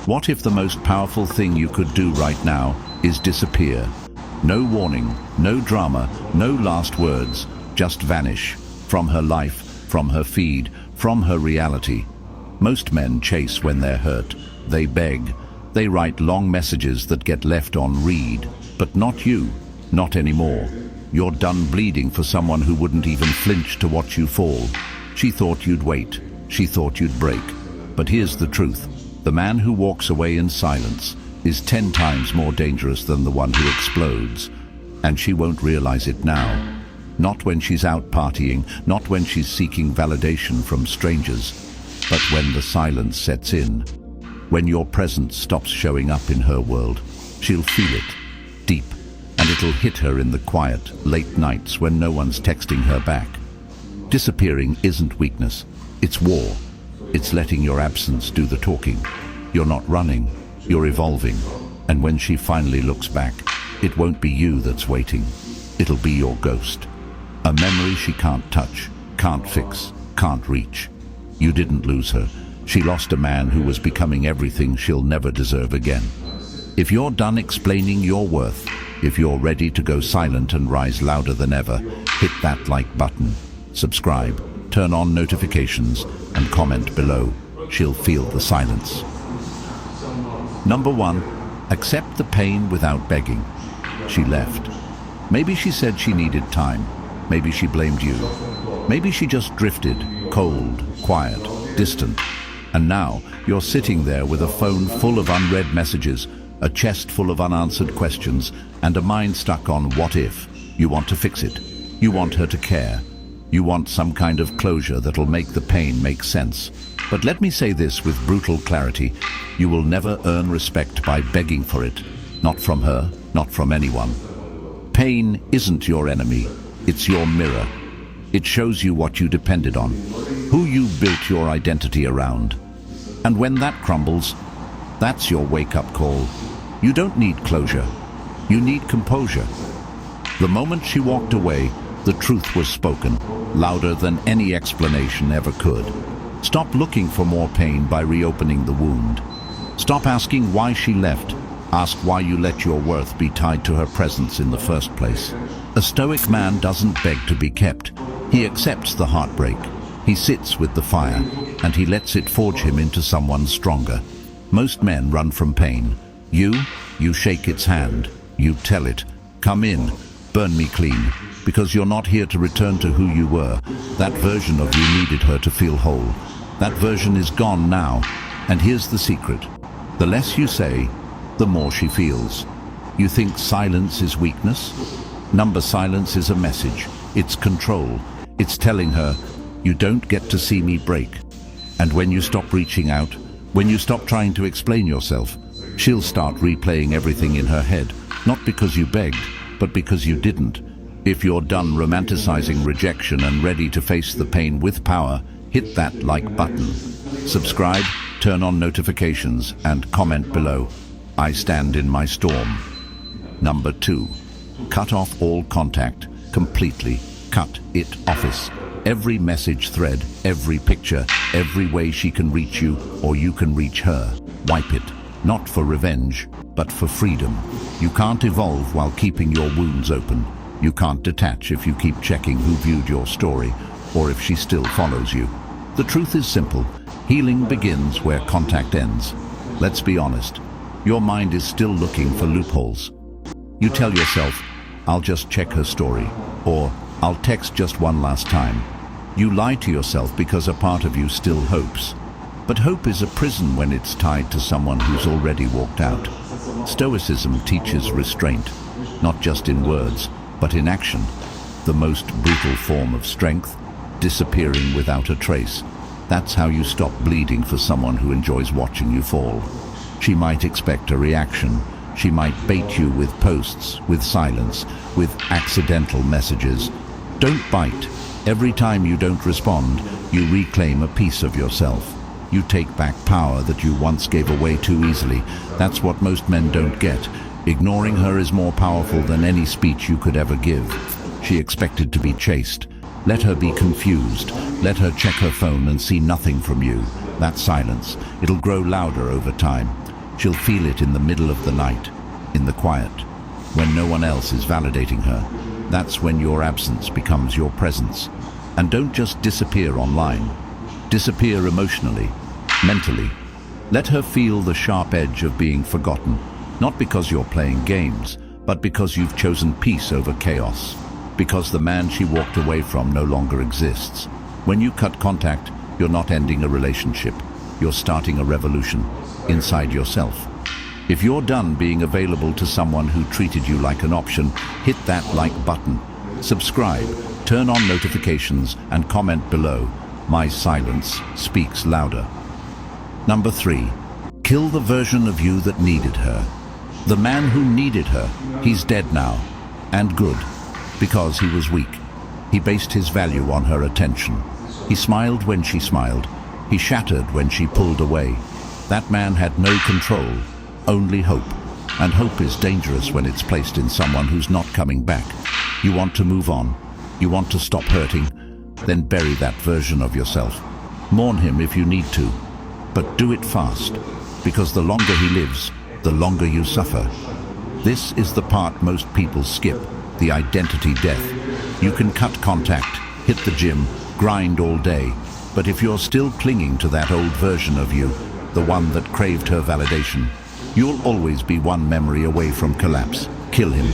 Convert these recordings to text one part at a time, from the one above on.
What if the most powerful thing you could do right now is disappear? No warning, no drama, no last words, just vanish. From her life, from her feed, from her reality. Most men chase when they're hurt. They beg. They write long messages that get left on read. But not you. Not anymore. You're done bleeding for someone who wouldn't even flinch to watch you fall. She thought you'd wait. She thought you'd break. But here's the truth. The man who walks away in silence is 10 times more dangerous than the one who explodes. And she won't realize it now. Not when she's out partying, not when she's seeking validation from strangers, but when the silence sets in. When your presence stops showing up in her world, she'll feel it, deep, and it'll hit her in the quiet, late nights when no one's texting her back. Disappearing isn't weakness, it's war. It's letting your absence do the talking. You're not running, you're evolving. And when she finally looks back, it won't be you that's waiting. It'll be your ghost. A memory she can't touch, can't fix, can't reach. You didn't lose her. She lost a man who was becoming everything she'll never deserve again. If you're done explaining your worth, if you're ready to go silent and rise louder than ever, hit that like button, subscribe, turn on notifications, and comment below. She'll feel the silence. Number 1, accept the pain without begging. She left. Maybe she said she needed time. Maybe she blamed you. Maybe she just drifted, cold, quiet, distant. And now you're sitting there with a phone full of unread messages, a chest full of unanswered questions, and a mind stuck on what if. You want to fix it. You want her to care. You want some kind of closure that'll make the pain make sense. But let me say this with brutal clarity. You will never earn respect by begging for it. Not from her, not from anyone. Pain isn't your enemy. It's your mirror. It shows you what you depended on, who you built your identity around. And when that crumbles, that's your wake-up call. You don't need closure. You need composure. The moment she walked away, the truth was spoken, louder than any explanation ever could. Stop looking for more pain by reopening the wound. Stop asking why she left. Ask why you let your worth be tied to her presence in the first place. A stoic man doesn't beg to be kept. He accepts the heartbreak. He sits with the fire, and he lets it forge him into someone stronger. Most men run from pain. You shake its hand. You tell it, come in, burn me clean, because you're not here to return to who you were. That version of you needed her to feel whole. That version is gone now. And here's the secret. The less you say, the more she feels. You think silence is weakness? Number silence is a message. It's control. It's telling her, you don't get to see me break. And when you stop reaching out, when you stop trying to explain yourself, she'll start replaying everything in her head, not because you begged, but because you didn't. If you're done romanticizing rejection and ready to face the pain with power, hit that like button. Subscribe, turn on notifications, and comment below. I stand in my storm. Number 2, cut off all contact, completely. Cut it office. Every message thread, every picture, every way she can reach you or you can reach her. Wipe it. Not for revenge, but for freedom. You can't evolve while keeping your wounds open. You can't detach if you keep checking who viewed your story or if she still follows you. The truth is simple. Healing begins where contact ends. Let's be honest. Your mind is still looking for loopholes. You tell yourself, I'll just check her story, or I'll text just one last time. You lie to yourself because a part of you still hopes. But hope is a prison when it's tied to someone who's already walked out. Stoicism teaches restraint, not just in words, but in action. The most brutal form of strength, disappearing without a trace. That's how you stop bleeding for someone who enjoys watching you fall. She might expect a reaction. She might bait you with posts, with silence, with accidental messages. Don't bite. Every time you don't respond, you reclaim a piece of yourself. You take back power that you once gave away too easily. That's what most men don't get. Ignoring her is more powerful than any speech you could ever give. She expected to be chased. Let her be confused. Let her check her phone and see nothing from you. That silence, it'll grow louder over time. She'll feel it in the middle of the night, in the quiet, when no one else is validating her. That's when your absence becomes your presence. And don't just disappear online. Disappear emotionally, mentally. Let her feel the sharp edge of being forgotten, not because you're playing games, but because you've chosen peace over chaos, because the man she walked away from no longer exists. When you cut contact, you're not ending a relationship, you're starting a revolution inside yourself. If you're done being available to someone who treated you like an option, hit that like button, subscribe, turn on notifications, and comment below. My silence speaks louder. Number 3. Kill the version of you that needed her. The man who needed her, he's dead now. And good, because he was weak. He based his value on her attention. He smiled when she smiled. He shattered when she pulled away. That man had no control, only hope. And hope is dangerous when it's placed in someone who's not coming back. You want to move on. You want to stop hurting. Then bury that version of yourself. Mourn him if you need to. But do it fast, because the longer he lives, the longer you suffer. This is the part most people skip, the identity death. You can cut contact, hit the gym, grind all day, but if you're still clinging to that old version of you, the one that craved her validation, you'll always be one memory away from collapse. Kill him,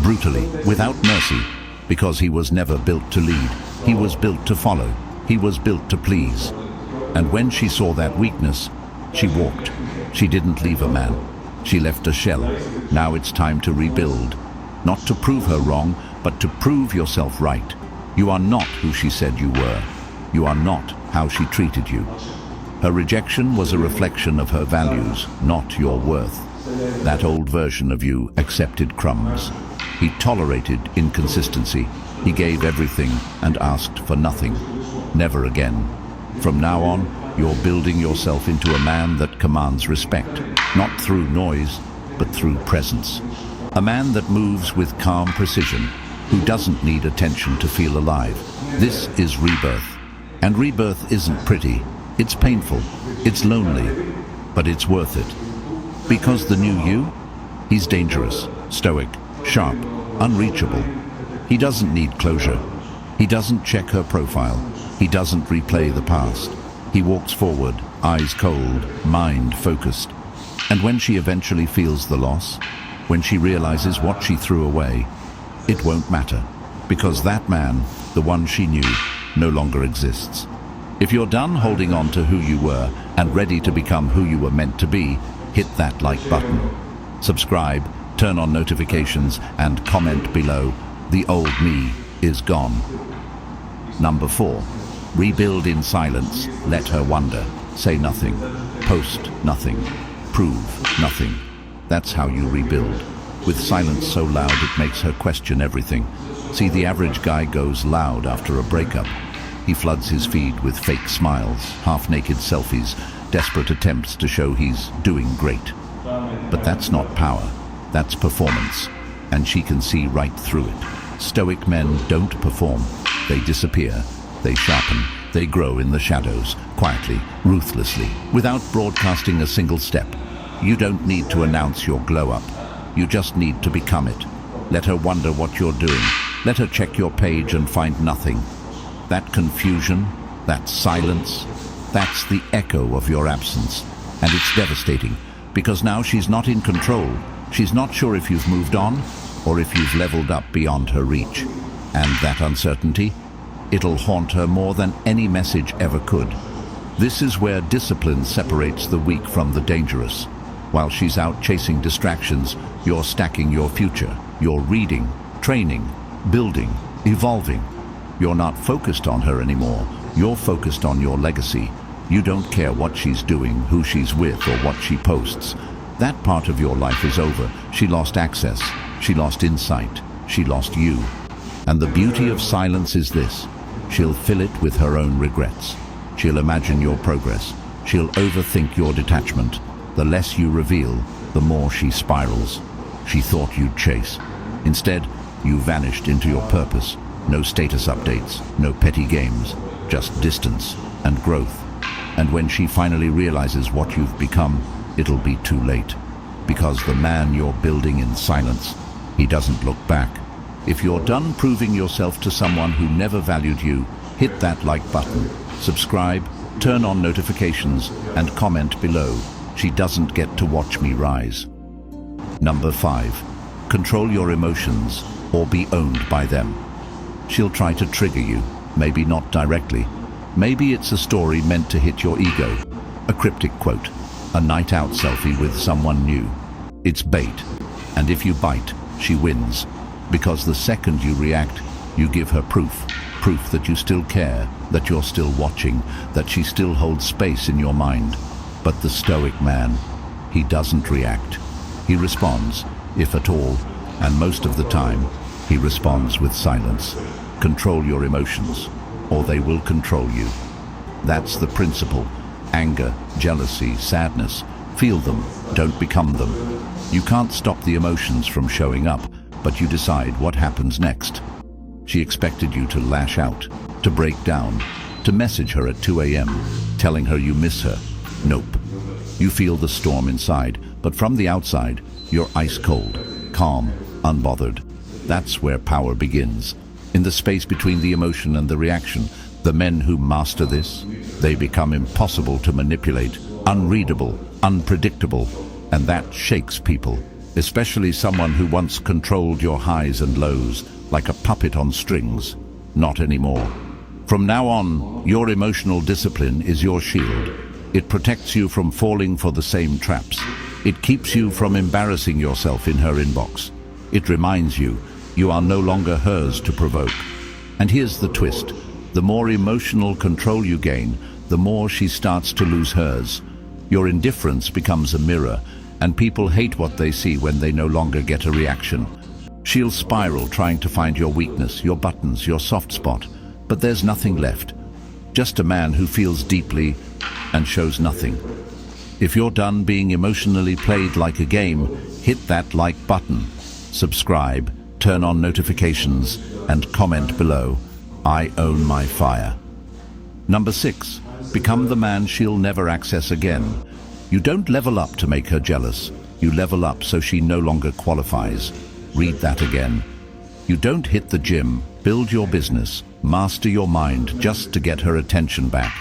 brutally, without mercy, because he was never built to lead. He was built to follow. He was built to please. And when she saw that weakness, she walked. She didn't leave a man. She left a shell. Now it's time to rebuild. Not to prove her wrong, but to prove yourself right. You are not who she said you were. You are not how she treated you. Her rejection was a reflection of her values, not your worth. That old version of you accepted crumbs. He tolerated inconsistency. He gave everything and asked for nothing. Never again. From now on, you're building yourself into a man that commands respect, not through noise, but through presence. A man that moves with calm precision, who doesn't need attention to feel alive. This is rebirth. And rebirth isn't pretty. It's painful. It's lonely. But it's worth it. Because the new you? He's dangerous, stoic, sharp, unreachable. He doesn't need closure. He doesn't check her profile. He doesn't replay the past. He walks forward, eyes cold, mind focused. And when she eventually feels the loss, when she realizes what she threw away, it won't matter, because that man, the one she knew, no longer exists. If you're done holding on to who you were and ready to become who you were meant to be, hit that like button. Subscribe, turn on notifications, and comment below. The old me is gone. Number 4. Rebuild in silence. Let her wonder. Say nothing. Post nothing. Prove nothing. That's how you rebuild. With silence so loud it makes her question everything. See, the average guy goes loud after a breakup. He floods his feed with fake smiles, half-naked selfies, desperate attempts to show he's doing great. But that's not power. That's performance. And she can see right through it. Stoic men don't perform. They disappear. They sharpen. They grow in the shadows, quietly, ruthlessly, without broadcasting a single step. You don't need to announce your glow-up. You just need to become it. Let her wonder what you're doing. Let her check your page and find nothing. That confusion, that silence, that's the echo of your absence. And it's devastating, because now she's not in control. She's not sure if you've moved on, or if you've leveled up beyond her reach. And that uncertainty, it'll haunt her more than any message ever could. This is where discipline separates the weak from the dangerous. While she's out chasing distractions, you're stacking your future. You're reading, training, building, evolving. You're not focused on her anymore. You're focused on your legacy. You don't care what she's doing, who she's with, or what she posts. That part of your life is over. She lost access. She lost insight. She lost you. And the beauty of silence is this. She'll fill it with her own regrets. She'll imagine your progress. She'll overthink your detachment. The less you reveal, the more she spirals. She thought you'd chase. Instead, you vanished into your purpose. No status updates, no petty games, just distance and growth. And when she finally realizes what you've become, it'll be too late. Because the man you're building in silence, he doesn't look back. If you're done proving yourself to someone who never valued you, hit that like button, subscribe, turn on notifications, and comment below. She doesn't get to watch me rise. Number 5. Control your emotions or be owned by them. She'll try to trigger you, maybe not directly. Maybe it's a story meant to hit your ego. A cryptic quote, a night out selfie with someone new. It's bait, and if you bite, she wins. Because the second you react, you give her proof that you still care, that you're still watching, that she still holds space in your mind. But the stoic man, he doesn't react. He responds, if at all, and most of the time, he responds with silence. Control your emotions, or they will control you. That's the principle. Anger, jealousy, sadness. Feel them, don't become them. You can't stop the emotions from showing up, but you decide what happens next. She expected you to lash out, to break down, to message her at 2 a.m., telling her you miss her. Nope. You feel the storm inside, but from the outside, you're ice cold, calm, unbothered. That's where power begins. In the space between the emotion and the reaction, the men who master this, they become impossible to manipulate, unreadable, unpredictable, and that shakes people, especially someone who once controlled your highs and lows like a puppet on strings. Not anymore. From now on, your emotional discipline is your shield. It protects you from falling for the same traps. It keeps you from embarrassing yourself in her inbox. It reminds you, you are no longer hers to provoke. And here's the twist. The more emotional control you gain, the more she starts to lose hers. Your indifference becomes a mirror, and people hate what they see when they no longer get a reaction. She'll spiral trying to find your weakness, your buttons, your soft spot, but there's nothing left. Just a man who feels deeply and shows nothing. If you're done being emotionally played like a game, hit that like button, subscribe, turn on notifications, and comment below. I own my fire. Number 6. Become the man she'll never access again. You don't level up to make her jealous. You level up so she no longer qualifies. Read that again. You don't hit the gym, build your business, master your mind just to get her attention back.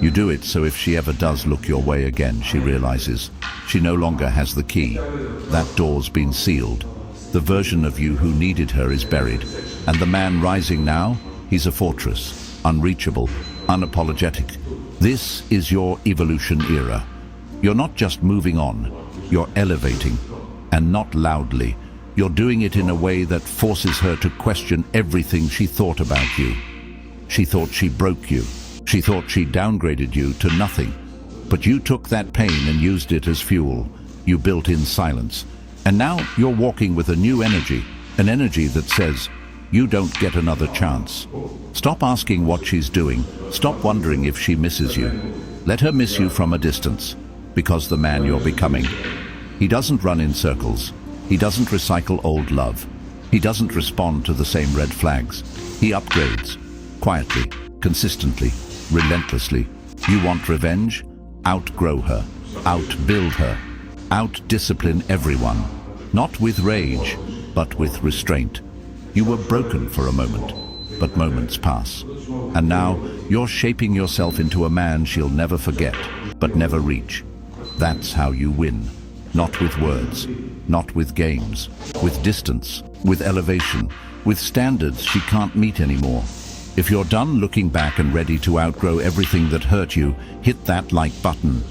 You do it so if she ever does look your way again, she realizes she no longer has the key. That door's been sealed. The version of you who needed her is buried, and the man rising now, he's a fortress, unreachable, unapologetic. This is your evolution era. You're not just moving on, you're elevating, and not loudly. You're doing it in a way that forces her to question everything she thought about you. She thought she broke you. She thought she downgraded you to nothing. But you took that pain and used it as fuel. You built in silence. And now you're walking with a new energy, an energy that says, you don't get another chance. Stop asking what she's doing. Stop wondering if she misses you. Let her miss you from a distance, because the man you're becoming, he doesn't run in circles. He doesn't recycle old love. He doesn't respond to the same red flags. He upgrades, quietly, consistently, relentlessly. You want revenge? Outgrow her, outbuild her, outdiscipline everyone. Not with rage, but with restraint. You were broken for a moment, but moments pass. And now you're shaping yourself into a man she'll never forget, but never reach. That's how you win. Not with words, not with games, with distance, with elevation, with standards she can't meet anymore. If you're done looking back and ready to outgrow everything that hurt you, hit that like button.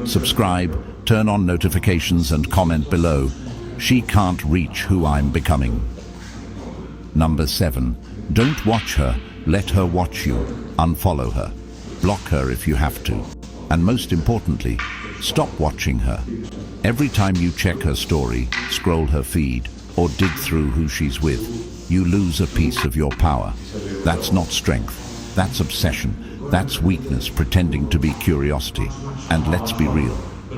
Subscribe, turn on notifications, and comment below. She can't reach who I'm becoming. Number 7. Don't watch her, let her watch you. Unfollow her. Block her if you have to. And most importantly, stop watching her. Every time you check her story, scroll her feed, or dig through who she's with, you lose a piece of your power. That's not strength. That's obsession. That's weakness pretending to be curiosity. And let's be real.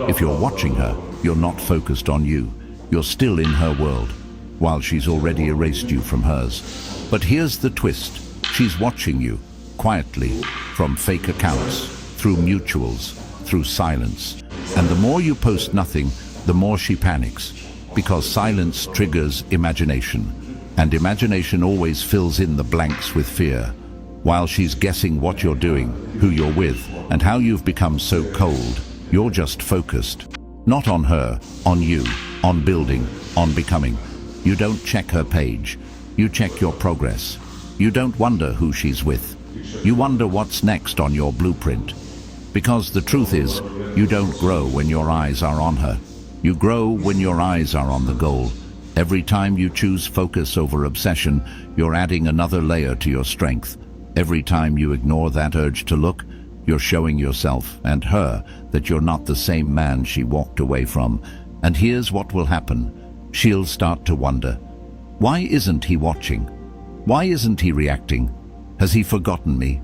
If you're watching her, you're not focused on you. You're still in her world, while she's already erased you from hers. But here's the twist. She's watching you, quietly, from fake accounts, through mutuals, through silence. And the more you post nothing, the more she panics, because silence triggers imagination, and imagination always fills in the blanks with fear. While she's guessing what you're doing, who you're with, and how you've become so cold, you're just focused. Not on her, on you, on building, on becoming. You don't check her page. You check your progress. You don't wonder who she's with. You wonder what's next on your blueprint. Because the truth is, you don't grow when your eyes are on her. You grow when your eyes are on the goal. Every time you choose focus over obsession, you're adding another layer to your strength. Every time you ignore that urge to look, you're showing yourself and her that you're not the same man she walked away from. And here's what will happen. She'll start to wonder, why isn't he watching? Why isn't he reacting? Has he forgotten me?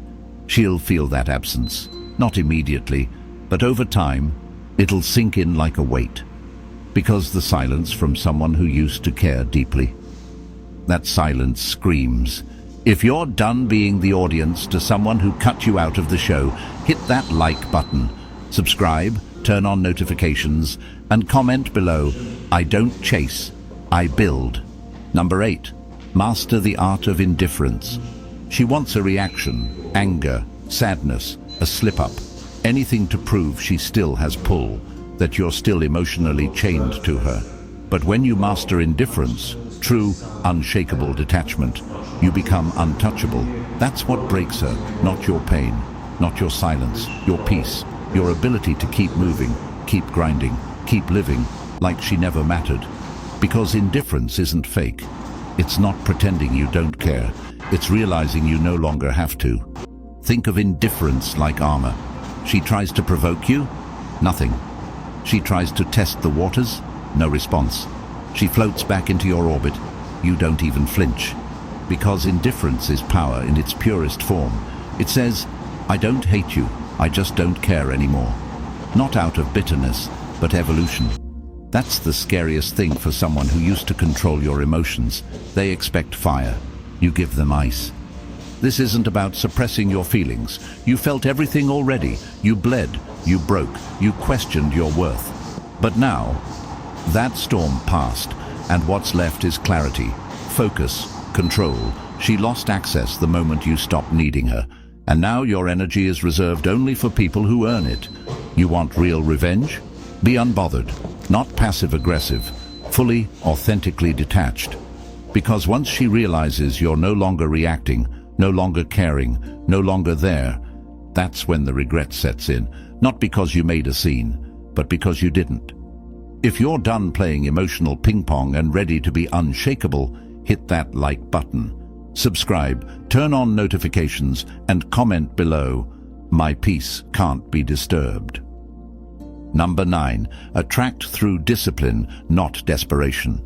She'll feel that absence, not immediately, but over time, it'll sink in like a weight. Because the silence from someone who used to care deeply. That silence screams. If you're done being the audience to someone who cut you out of the show, hit that like button, subscribe, turn on notifications, and comment below, I don't chase, I build. Number 8, master the art of indifference. She wants a reaction, anger, sadness, a slip-up, anything to prove she still has pull, that you're still emotionally chained to her. But when you master indifference, true, unshakable detachment, you become untouchable. That's what breaks her, not your pain, not your silence, your peace, your ability to keep moving, keep grinding, keep living like she never mattered. Because indifference isn't fake. It's not pretending you don't care. It's realizing you no longer have to. Think of indifference like armor. She tries to provoke you? Nothing. She tries to test the waters? No response. She floats back into your orbit. You don't even flinch. Because indifference is power in its purest form. It says, I don't hate you, I just don't care anymore. Not out of bitterness, but evolution. That's the scariest thing for someone who used to control your emotions. They expect fire. You give them ice. This isn't about suppressing your feelings. You felt everything already. You bled, you broke, you questioned your worth. But now, that storm passed, and what's left is clarity, focus, control. She lost access the moment you stopped needing her, and now your energy is reserved only for people who earn it. You want real revenge? Be unbothered, not passive-aggressive, fully, authentically detached. Because once she realizes you're no longer reacting, no longer caring, no longer there, that's when the regret sets in, not because you made a scene, but because you didn't. If you're done playing emotional ping-pong and ready to be unshakable, hit that like button. Subscribe, turn on notifications, and comment below, my peace can't be disturbed. Number 9, attract through discipline, not desperation.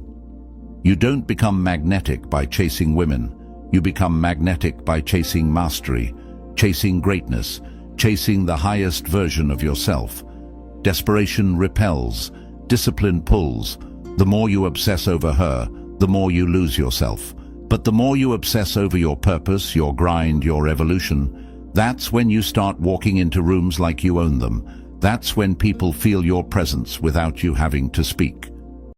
You don't become magnetic by chasing women. You become magnetic by chasing mastery, chasing greatness, chasing the highest version of yourself. Desperation repels, discipline pulls. The more you obsess over her, the more you lose yourself. But the more you obsess over your purpose, your grind, your evolution, that's when you start walking into rooms like you own them. That's when people feel your presence without you having to speak.